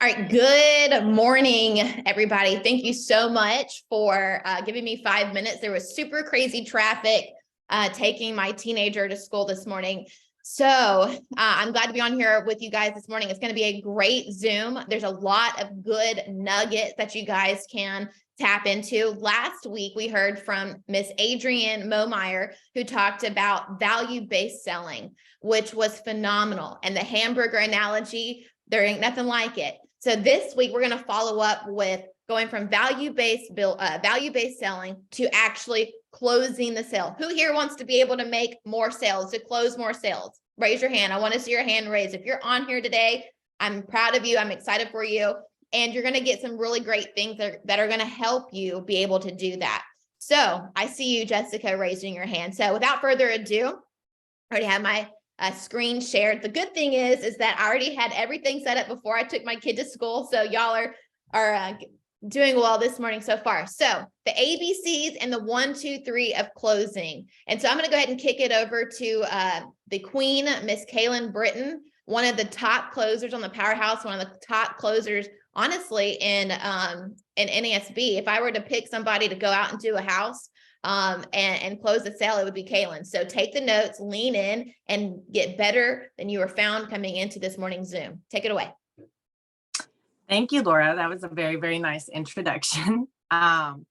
All right. Good morning, everybody. Thank you so much for giving me 5 minutes. There was super crazy traffic taking my teenager to school this morning. So I'm glad to be on here with you guys this morning. It's going to be a great Zoom. There's a lot of good nuggets that you guys can tap into. Last week, we heard from Miss Adrienne Momeyer, who talked about value-based selling, which was phenomenal. And the hamburger analogy, there ain't nothing like it. So this week, we're going to follow up with going from value-based selling to actually closing the sale. Who here wants to be able to make more sales, to close more sales? Raise your hand. I want to see your hand raised. If you're on here today, I'm proud of you. I'm excited for you. And you're going to get some really great things that are going to help you be able to do that. So I see you, Jessica, raising your hand. So without further ado, I already have my screen shared. The good thing is that I already had everything set up before I took my kid to school. So y'all are doing well this morning so far. So the ABCs and the 1, 2, 3 of closing. And so I'm going to go ahead and kick it over to the queen, Miss Kailyn Brittian, one of the top closers on the Powerhouse, one of the top closers, honestly, in NASB. If I were to pick somebody to go out and do a house, and close the sale, it would be Kailyn. So take the notes, lean in, and get better than you were found coming into this morning's Zoom. Take it away. Thank you, Laura. That was a very, very nice introduction. So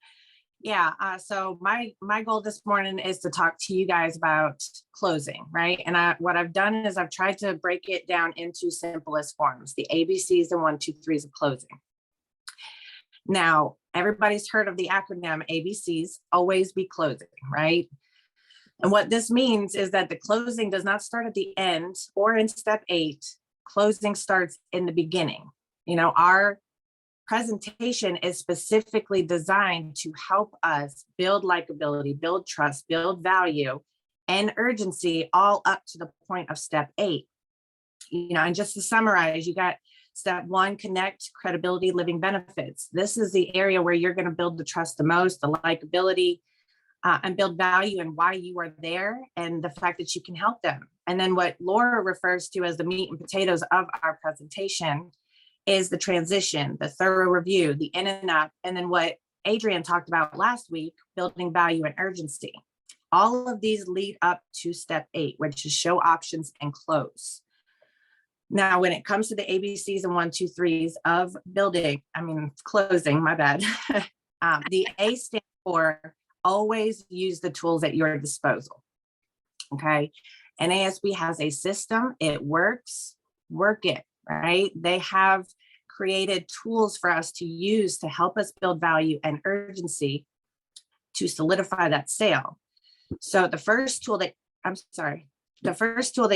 my goal this morning is to talk to you guys about closing, right? And what I've done is I've tried to break it down into simplest forms, the ABCs and 1, 2, 3s of closing. Now, everybody's heard of the acronym ABCs, always be closing, right? And what this means is that the closing does not start at the end or in step 8. Closing starts in the beginning. You know, our presentation is specifically designed to help us build likability, build trust, build value and urgency all up to the point of step 8. You know, and just to summarize, you got step 1, connect, credibility, living benefits. This is the area where you're going to build the trust the most, the likability, and build value and why you are there and the fact that you can help them. And then what Laura refers to as the meat and potatoes of our presentation is the transition, the thorough review, the in and up, and then what Adrienne talked about last week, building value and urgency. All of these lead up to step 8, which is show options and close. Now, when it comes to the ABCs and 1, 2, 3s of closing, my bad. The A stands for always use the tools at your disposal. Okay. NASB has a system. It works. Work it, right? They have created tools for us to use to help us build value and urgency to solidify that sale. So the first tool that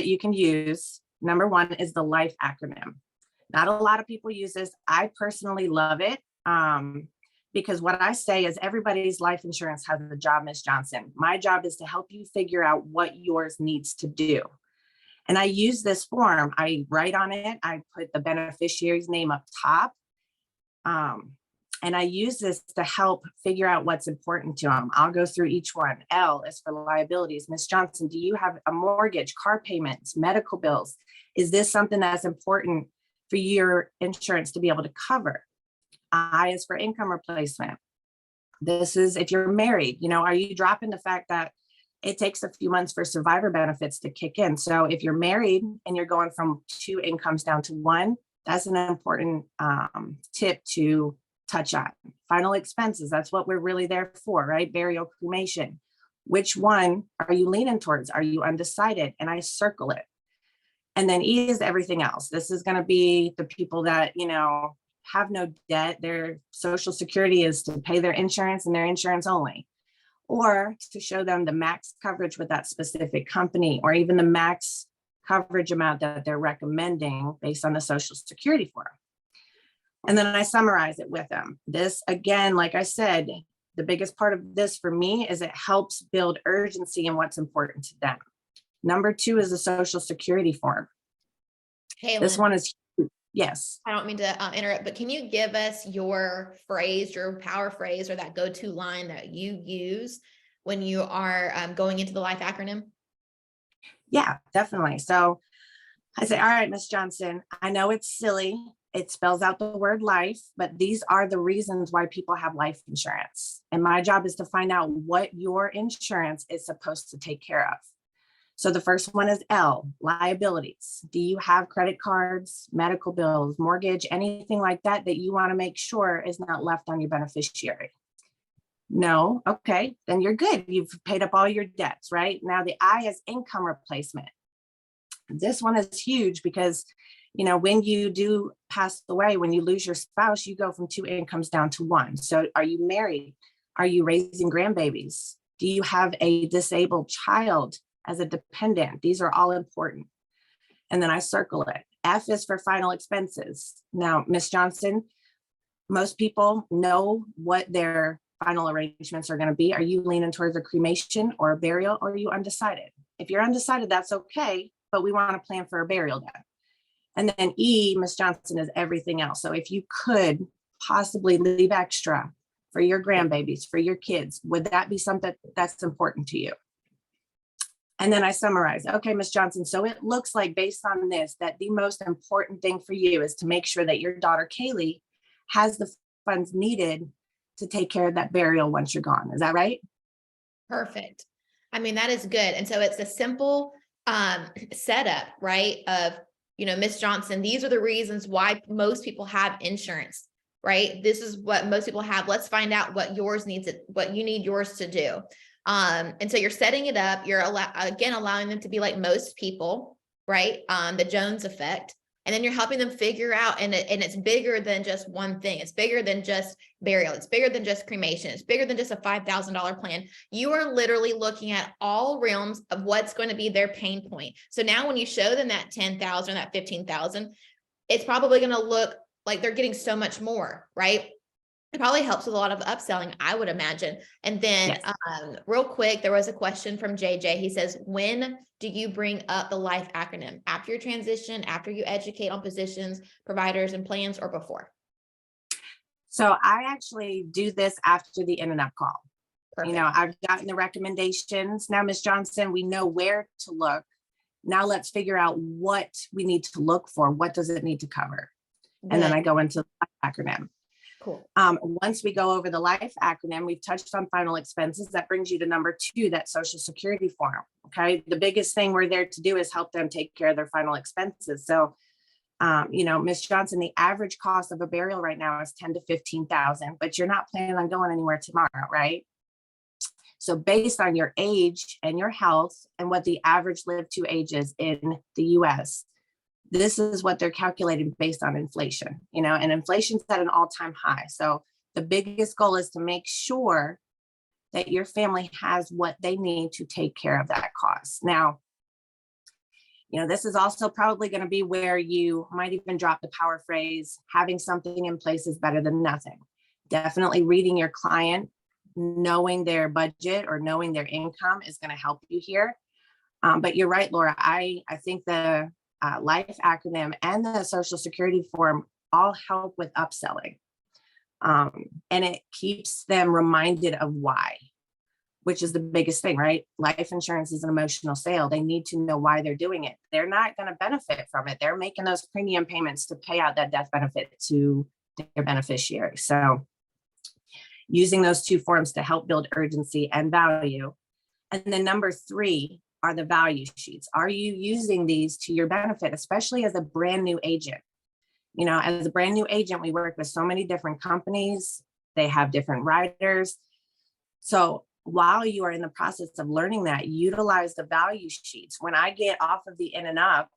you can use, number 1, is the LIFE acronym. Not a lot of people use this. I personally love it because what I say is everybody's life insurance has a job, Ms. Johnson. My job is to help you figure out what yours needs to do. And I use this form. I write on it. I put the beneficiary's name up top. And I use this to help figure out what's important to them. I'll go through each one. L is for liabilities. Ms. Johnson, do you have a mortgage, car payments, medical bills? Is this something that's important for your insurance to be able to cover? I is for income replacement. This is if you're married, are you dropping the fact that it takes a few months for survivor benefits to kick in? So if you're married and you're going from 2 incomes down to 1, that's an important tip to touch on. Final expenses, that's what we're really there for, right? Burial, cremation. Which one are you leaning towards? Are you undecided? And I circle it. And then E is everything else. This is going to be the people that, have no debt. Their Social Security is to pay their insurance and their insurance only, or to show them the max coverage with that specific company, or even the max coverage amount that they're recommending based on the Social Security form. And then I summarize it with them. This, again, like I said, the biggest part of this for me is it helps build urgency in what's important to them. Number 2 is the Social Security form. Kailyn, this one is, yes. I don't mean to interrupt, but can you give us your phrase, your power phrase, or that go-to line that you use when you are going into the LIFE acronym? Yeah, definitely. So I say, all right, Ms. Johnson, I know it's silly, it spells out the word life, but these are the reasons why people have life insurance. And my job is to find out what your insurance is supposed to take care of. So the first one is L, liabilities. Do you have credit cards, medical bills, mortgage, anything like that that you want to make sure is not left on your beneficiary? No. Okay, then you're good. You've paid up all your debts, right? Now the I is income replacement. This one is huge because, when you do pass away, when you lose your spouse, you go from 2 incomes down to 1. So are you married? Are you raising grandbabies? Do you have a disabled child as a dependent? These are all important. And then I circle it. F is for final expenses. Now, Ms. Johnson, most people know what their final arrangements are going to be. Are you leaning towards a cremation or a burial, or are you undecided? If you're undecided, that's okay, but we want to plan for a burial then. And then E, Ms. Johnson, is everything else. So if you could possibly leave extra for your grandbabies, for your kids, would that be something that's important to you? And then I summarize, okay, Ms. Johnson, so it looks like based on this, that the most important thing for you is to make sure that your daughter, Kaylee, has the funds needed to take care of that burial once you're gone. Is that right? Perfect. I mean, that is good. And so it's a simple setup, right? Of, Miss Johnson, these are the reasons why most people have insurance, right? This is what most people have. Let's find out what yours needs, what you need yours to do. And so you're setting it up. You're allowing them to be like most people, right? The Jones effect. And then you're helping them figure out, and it's bigger than just one thing. It's bigger than just burial. It's bigger than just cremation. It's bigger than just a $5,000 plan. You are literally looking at all realms of what's going to be their pain point. So now when you show them that 10,000, that 15,000, it's probably going to look like they're getting so much more, right? It probably helps with a lot of upselling, I would imagine. And then real quick, there was a question from JJ. He says, when do you bring up the LIFE acronym? After your transition, after you educate on positions, providers, and plans, or before? So I actually do this after the in and up call. Perfect. I've gotten the recommendations. Now, Ms. Johnson, we know where to look. Now let's figure out what we need to look for. What does it need to cover? Good. And then I go into the acronym. Cool. Once we go over the LIFE acronym, we've touched on final expenses. That brings you to number 2, that Social Security form. Okay. The biggest thing we're there to do is help them take care of their final expenses. So, Ms. Johnson, the average cost of a burial right now is 10 to 15,000, but you're not planning on going anywhere tomorrow, right? So based on your age and your health and what the average live to age is in the US, this is what they're calculating based on inflation, and inflation's at an all-time high. So the biggest goal is to make sure that your family has what they need to take care of that cost. Now, this is also probably going to be where you might even drop the power phrase, having something in place is better than nothing. Definitely reading your client, knowing their budget or knowing their income is going to help you here. But you're right, Laura. I think the LIFE acronym and the Social Security form all help with upselling. And it keeps them reminded of why, which is the biggest thing, right? Life insurance is an emotional sale. They need to know why they're doing it. They're not going to benefit from it. They're making those premium payments to pay out that death benefit to their beneficiary. So using those 2 forms to help build urgency and value. And then number 3 are the value sheets. Are you using these to your benefit, especially as a brand new agent? As a brand new agent, we work with so many different companies. They have different riders. So while you are in the process of learning that, utilize the value sheets. When I get off of the in and up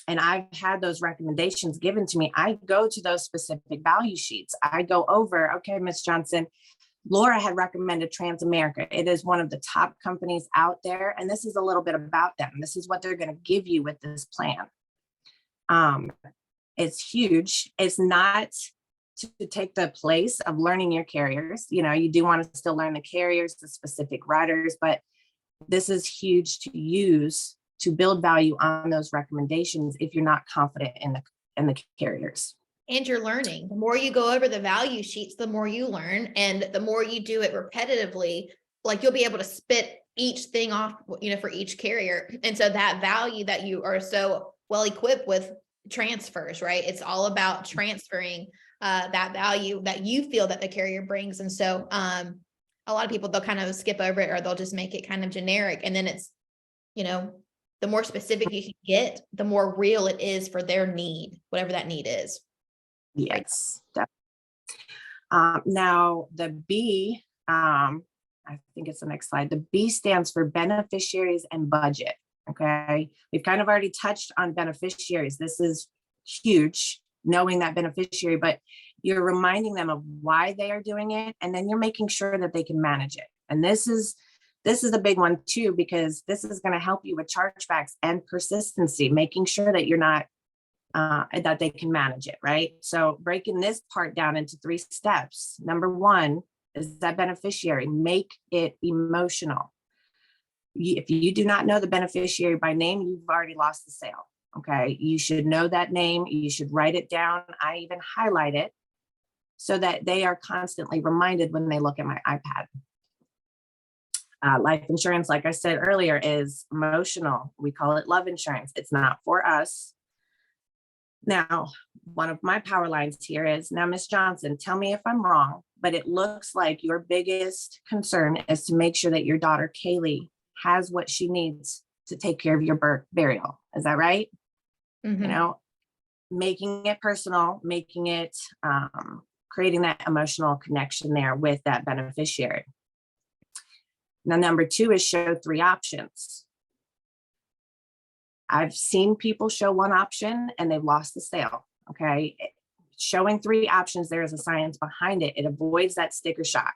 and I've had those recommendations given to me, I go to those specific value sheets. I go over, okay, Ms. Johnson, Laura had recommended Transamerica. It is one of the top companies out there. And this is a little bit about them. This is what they're going to give you with this plan. It's huge. It's not to take the place of learning your carriers. You do want to still learn the carriers, the specific riders, but this is huge to use to build value on those recommendations if you're not confident in the carriers. And you're learning. The more you go over the value sheets, the more you learn. And the more you do it repetitively, like you'll be able to spit each thing off, for each carrier. And so that value that you are so well equipped with transfers, right? It's all about transferring that value that you feel that the carrier brings. And so a lot of people, they'll kind of skip over it, or they'll just make it kind of generic. And then it's, the more specific you can get, the more real it is for their need, whatever that need is. Yes. Now the B, I think it's the next slide. The B stands for beneficiaries and budget. Okay. We've kind of already touched on beneficiaries. This is huge, knowing that beneficiary, but you're reminding them of why they are doing it. And then you're making sure that they can manage it. And this is a big one too, because this is going to help you with chargebacks and persistency, making sure that you're not, that they can manage it, right? So breaking this part down into 3 steps. Number 1 is that beneficiary, make it emotional. If you do not know the beneficiary by name, you've already lost the sale. Okay. You should know that name. You should write it down. I even highlight it so that they are constantly reminded when they look at my iPad. Life insurance, like I said earlier, is emotional. We call it love insurance. It's not for us. Now, one of my power lines here is, now, Ms. Johnson, tell me if I'm wrong, but it looks like your biggest concern is to make sure that your daughter, Kaylee, has what she needs to take care of your burial. Is that right? Mm-hmm. Making it personal, making it, creating that emotional connection there with that beneficiary. Now, number 2 is show 3 options. I've seen people show 1 option and they've lost the sale. Okay. Showing 3 options, there is a science behind it. It avoids that sticker shock.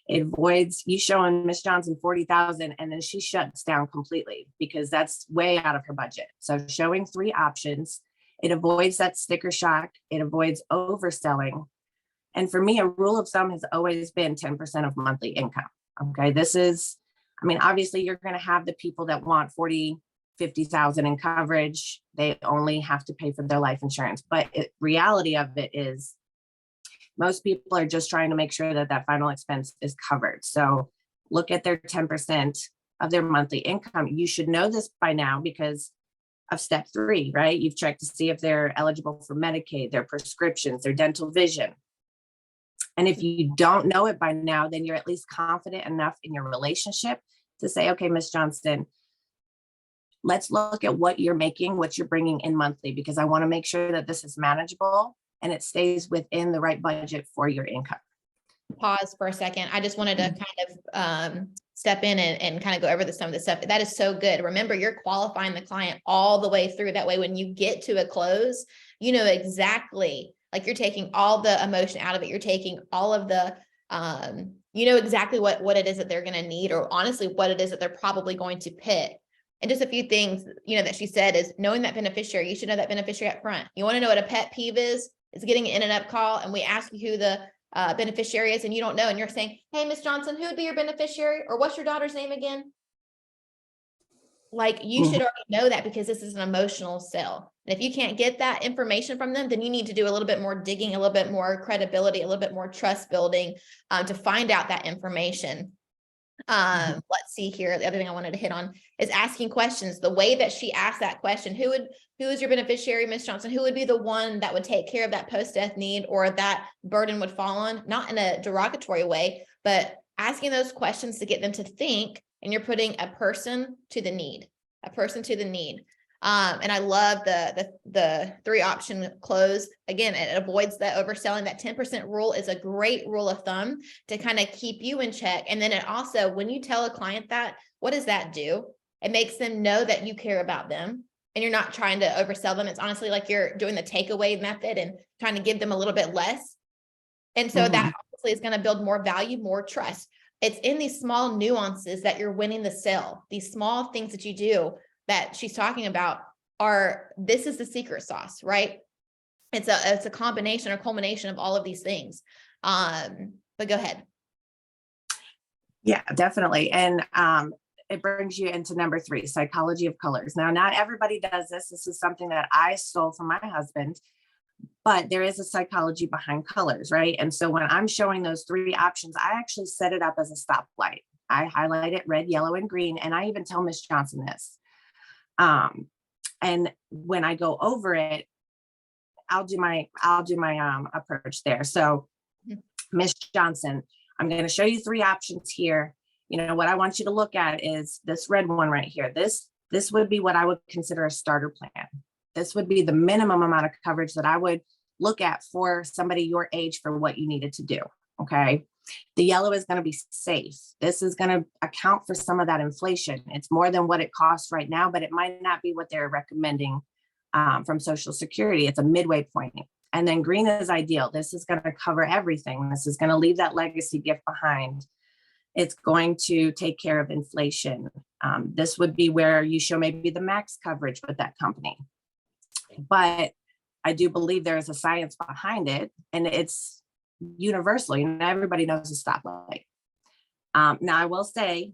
It avoids you showing Miss Johnson 40,000 and then she shuts down completely, because that's way out of her budget. So showing 3 options, it avoids that sticker shock. It avoids overselling. And for me, a rule of thumb has always been 10% of monthly income. Okay. This is, obviously you're going to have the people that want 40, 50,000 in coverage. They only have to pay for their life insurance. But reality of it is, most people are just trying to make sure that that final expense is covered. So look at their 10% of their monthly income. You should know this by now because of step 3, right? You've checked to see if they're eligible for Medicaid, their prescriptions, their dental vision. And if you don't know it by now, then you're at least confident enough in your relationship to say, okay, Ms. Johnston, let's look at what you're making, what you're bringing in monthly, because I want to make sure that this is manageable and it stays within the right budget for your income. Pause for a second. I just wanted to kind of step in and kind of go over some of the stuff. That is so good. Remember, you're qualifying the client all the way through. That way, when you get to a close, you know exactly, like you're taking all the emotion out of it. You're taking all of the, you know exactly what it is that they're going to need, or honestly, what it is that they're probably going to pick. And just a few things, that she said is knowing that beneficiary. You should know that beneficiary up front. You want to know what a pet peeve is? It's getting an in and up call, and we ask you who the beneficiary is, and you don't know, and you're saying, "Hey, Miss Johnson, who would be your beneficiary, or what's your daughter's name again?" Like, you should already know that, because this is an emotional sale. And if you can't get that information from them, then you need to do a little bit more digging, a little bit more credibility, a little bit more trust building to find out that information. Let's see here. The other thing I wanted to hit on is asking questions. The way that she asked that question, who is your beneficiary, Miss Johnson? Who would be the one that would take care of that post-death need, or that burden would fall on? Not in a derogatory way, but asking those questions to get them to think, and you're putting a person to the need, a person to the need. And I love the 3 option close. Again, it avoids that overselling. That 10% rule is a great rule of thumb to kind of keep you in check. And then it also, when you tell a client that, what does that do? It makes them know that you care about them and you're not trying to oversell them. It's honestly like you're doing the takeaway method and trying to give them a little bit less. And so that obviously is going to build more value, more trust. It's in these small nuances that you're winning the sale. These small things that you do that she's talking about this is the secret sauce, right? It's a combination or culmination of all of these things. But go ahead. Yeah, definitely. And it brings you into number 3, psychology of colors. Now, not everybody does this. This is something that I stole from my husband, but there is a psychology behind colors, right? And so when I'm showing those 3 options, I actually set it up as a stoplight. I highlight it red, yellow, and green. And I even tell Miss Johnson this. And when I go over it, I'll do my approach there. So Miss Johnson, I'm going to show you 3 options here. You know, what I want you to look at is this red one right here. This would be what I would consider a starter plan. This would be the minimum amount of coverage that I would look at for somebody your age for what you needed to do. Okay. The yellow is going to be safe. This is going to account for some of that inflation. It's more than what it costs right now, but it might not be what they're recommending from Social Security. It's a midway point. And then green is ideal. This is going to cover everything. This is going to leave that legacy gift behind. It's going to take care of inflation. This would be where you show maybe the max coverage with that company. But I do believe there is a science behind it, and it's universal. You know, everybody knows a stoplight. Now, I will say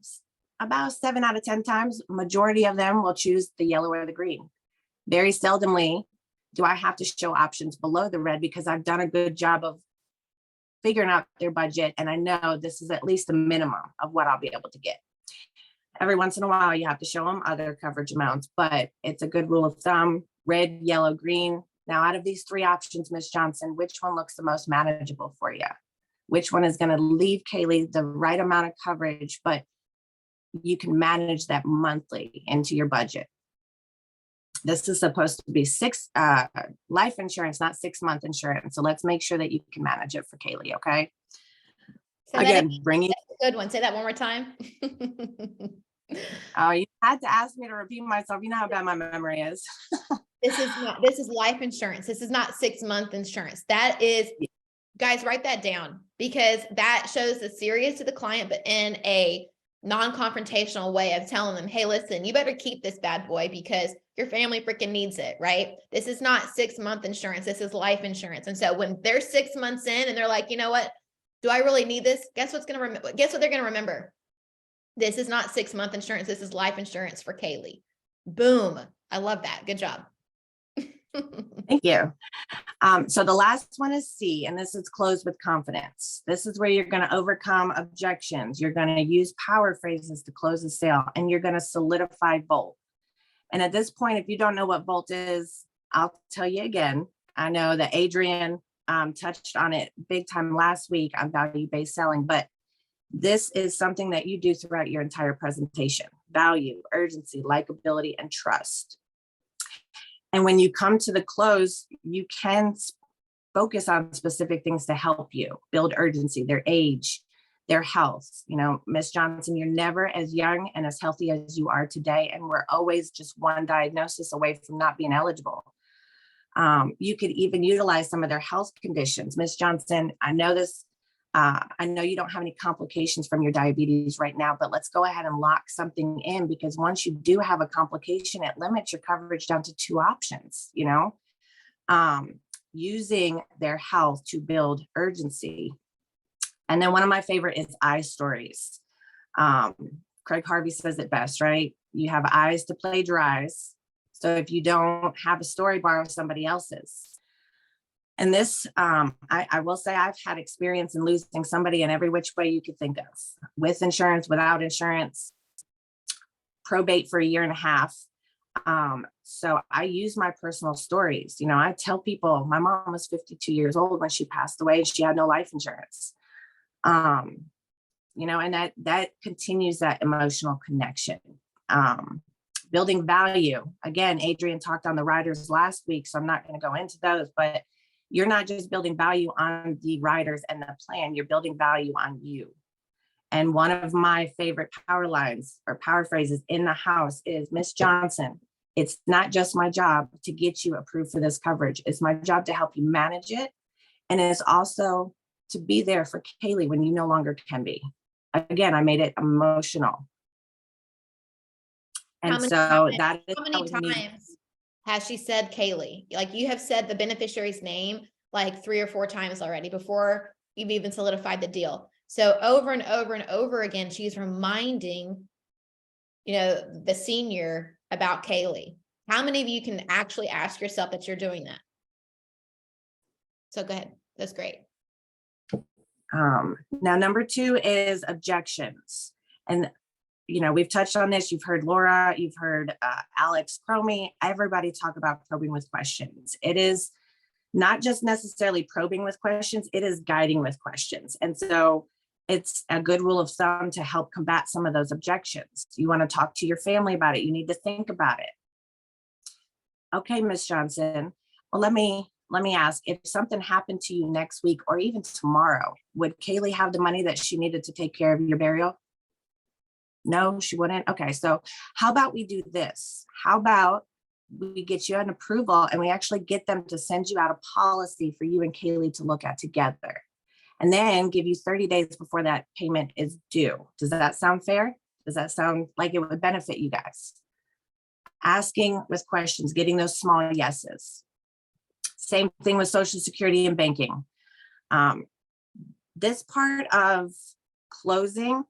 about 7 out of 10 times, majority of them will choose the yellow or the green. Very seldomly do I have to show options below the red because I've done a good job of figuring out their budget, and I know this is at least the minimum of what I'll be able to get. Every once in a while, you have to show them other coverage amounts, but it's a good rule of thumb: red, yellow, green. Now, out of these 3 options, Ms. Johnson, which one looks the most manageable for you? Which one is going to leave Kaylee the right amount of coverage, but you can manage that monthly into your budget? This is supposed to be life insurance, not 6-month insurance. So let's make sure that you can manage it for Kaylee. Okay. Again, bringing good one. Say that one more time. Oh, you had to ask me to repeat myself. You know how bad my memory is. This is life insurance. This is not 6-month insurance. That is, guys, write that down, because that shows the seriousness of the client, but in a non-confrontational way of telling them, hey, listen, you better keep this bad boy because your family freaking needs it, right? This is not 6-month insurance. This is life insurance. And so when they're 6 months in and they're like, you know what, do I really need this? Guess what they're going to remember? This is not 6-month insurance. This is life insurance for Kaylee. Boom. I love that. Good job. Thank you. So the last one is C, and this is close with confidence. This is where you're going to overcome objections. You're going to use power phrases to close the sale, and you're going to solidify Volt. And at this point, if you don't know what Volt is, I'll tell you again. I know that Adrian touched on it big time last week on value-based selling, but this is something that you do throughout your entire presentation: value, urgency, likability, and trust. And when you come to the close, you can focus on specific things to help you build urgency: their age, their health. You know, Miss Johnson, you're never as young and as healthy as you are today. And we're always just one diagnosis away from not being eligible. You could even utilize some of their health conditions. Miss Johnson, I know this. I know you don't have any complications from your diabetes right now, but let's go ahead and lock something in, because once you do have a complication, it limits your coverage down to 2 options, you know, using their health to build urgency. And then one of my favorite is eye stories. Craig Harvey says it best, right? You have eyes to plagiarize. So if you don't have a story, borrow somebody else's. And this, I will say, I've had experience in losing somebody in every which way you could think of, with insurance, without insurance, probate for 1.5 years. So I use my personal stories. You know, I tell people my mom was 52 years old when she passed away. She had no life insurance. You know, and that continues that emotional connection. Building value. Again, Adrian talked on the riders last week, so I'm not going to go into those, but you're not just building value on the riders and the plan, you're building value on you. And one of my favorite power lines or power phrases in the house is, Miss Johnson, it's not just my job to get you approved for this coverage. It's my job to help you manage it. And it's also to be there for Kaylee when you no longer can be. Again, I made it emotional. And so that is how many times has she said Kaylee? Like, you have said the beneficiary's name like 3 or 4 times already before you've even solidified the deal. So over and over and over again, she's reminding, you know, the senior about Kaylee. How many of you can actually ask yourself that you're doing that? So go ahead. That's great. Now, number 2 is objections. And you know, we've touched on this. You've heard Laura, you've heard Alex, Cromie, everybody talk about probing with questions. It is not just necessarily probing with questions, it is guiding with questions. And so it's a good rule of thumb to help combat some of those objections. You want to talk to your family about it. You need to think about it. Okay, Ms. Johnson, well, let me ask, if something happened to you next week or even tomorrow, would Kaylee have the money that she needed to take care of your burial? No, she wouldn't. Okay, so how about we do this? How about we get you an approval and we actually get them to send you out a policy for you and Kaylee to look at together, and then give you 30 days before that payment is due. Does that sound fair? Does that sound like it would benefit you guys? Asking with questions, getting those small yeses. Same thing with Social Security and banking. This part of closing,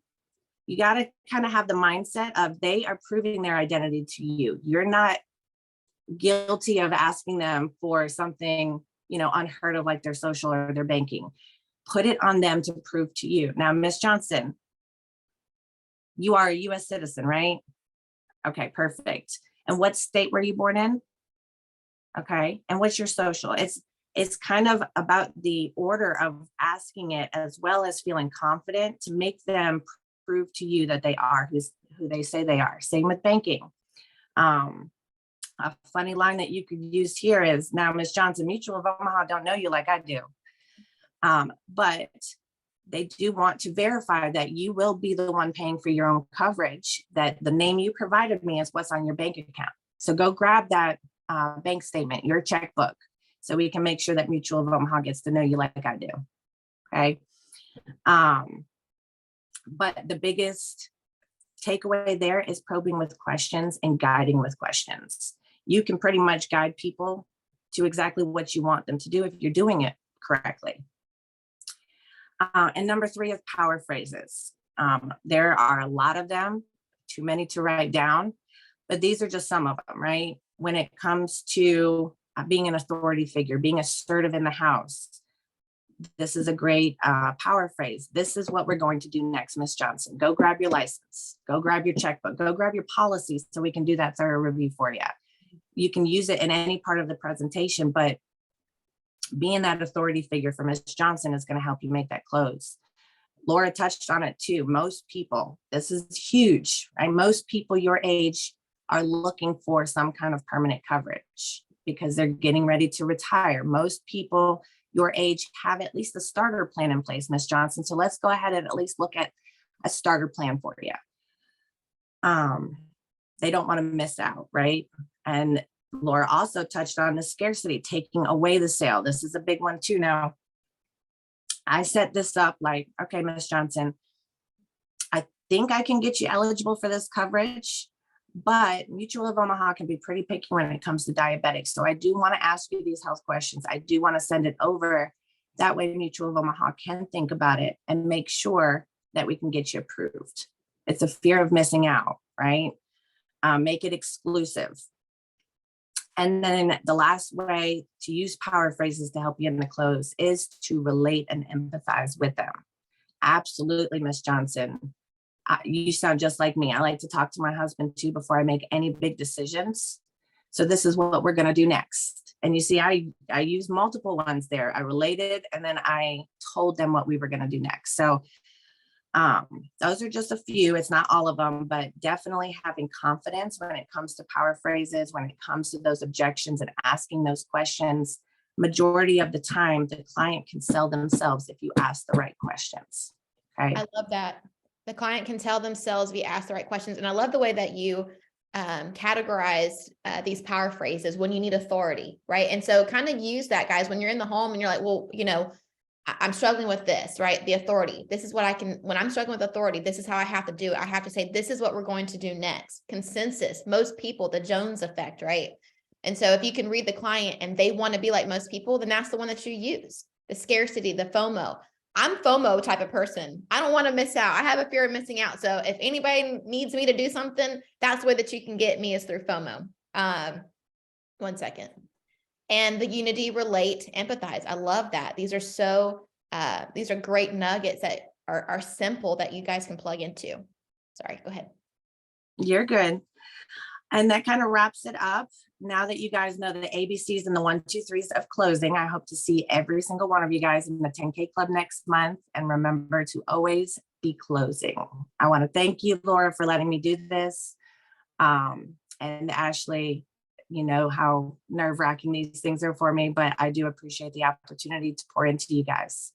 you got to kind of have the mindset of they are proving their identity to you. You're not guilty of asking them for something, unheard of, like their social or their banking. Put it on them to prove to you. Now, Ms. Johnson, you are a US citizen, right? Okay, perfect. And what state were you born in? Okay, and what's your social? It's kind of about the order of asking it, as well as feeling confident to make them prove to you that they are who they say they are. Same with banking. A funny line that you could use here is, now, Ms. Johnson, Mutual of Omaha don't know you like I do. But they do want to verify that you will be the one paying for your own coverage, that the name you provided me is what's on your bank account. So go grab that bank statement, your checkbook, so we can make sure that Mutual of Omaha gets to know you like I do. Okay. But the biggest takeaway there is probing with questions and guiding with questions. You can pretty much guide people to exactly what you want them to do if you're doing it correctly. And number 3 is power phrases. There are a lot of them, too many to write down, but these are just some of them, right? When it comes to being an authority figure, being assertive in the house, this is a great power phrase. This is what we're going to do next, Ms. Johnson. Go grab your license, go grab your checkbook, go grab your policies so we can do that thorough review for you. You can use it in any part of the presentation, but being that authority figure for Ms. Johnson is going to help you make that close. Laura touched on it too. Most people, this is huge, right? Most people your age are looking for some kind of permanent coverage because they're getting ready to retire. Most people your age have at least a starter plan in place, Ms. Johnson. So let's go ahead and at least look at a starter plan for you. They don't want to miss out, right? And Laura also touched on the scarcity, taking away the sale. This is a big one too. Now, I set this up like, okay, Ms. Johnson, I think I can get you eligible for this coverage, but Mutual of Omaha can be pretty picky when it comes to diabetics. So I do want to ask you these health questions. I do want to send it over. That way Mutual of Omaha can think about it and make sure that we can get you approved. It's a fear of missing out, right? Make it exclusive. And then the last way to use power phrases to help you in the close is to relate and empathize with them. Absolutely, Ms. Johnson. You sound just like me. I like to talk to my husband too before I make any big decisions. So this is what we're going to do next. And you see, I used multiple ones there. I related, and then I told them what we were going to do next. So those are just a few. It's not all of them, but definitely having confidence when it comes to power phrases, when it comes to those objections and asking those questions. Majority of the time, the client can sell themselves if you ask the right questions. Okay. I love that. The client can tell themselves if you ask the right questions. And I love the way that you categorize these power phrases when you need authority, right? And so kind of use that, guys, when you're in the home and you're like, well, I'm struggling with this, right? The authority. This is what I can, when I'm struggling with authority, this is how I have to do it. I have to say, this is what we're going to do next. Consensus, most people, the Jones effect, right? And so if you can read the client and they want to be like most people, then that's the one that you use. The scarcity, the FOMO. I'm FOMO type of person. I don't want to miss out. I have a fear of missing out. So if anybody needs me to do something, that's the way that you can get me is through FOMO. 1 second. And the unity, relate, empathize. I love that. These are great nuggets that are simple that you guys can plug into. Sorry, go ahead. You're good. And that kind of wraps it up. now that you guys know the ABCs and the 1, 2, 3s of closing, I hope to see every single one of you guys in the 10K club next month. And remember to always be closing. I want to thank you, Laura, for letting me do this. And Ashley, you know how nerve-wracking these things are for me, but I do appreciate the opportunity to pour into you guys.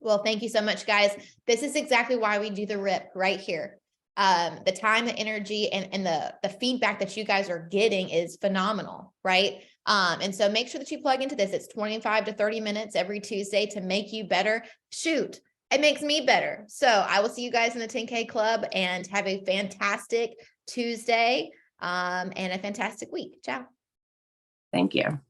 Well, thank you so much, guys. This is exactly why we do the RIP right here. The time, the energy, and the feedback that you guys are getting is phenomenal, right? And so make sure that you plug into this. It's 25 to 30 minutes every Tuesday to make you better. Shoot, it makes me better. So I will see you guys in the 10K club, and have a fantastic Tuesday, and a fantastic week. Ciao. Thank you.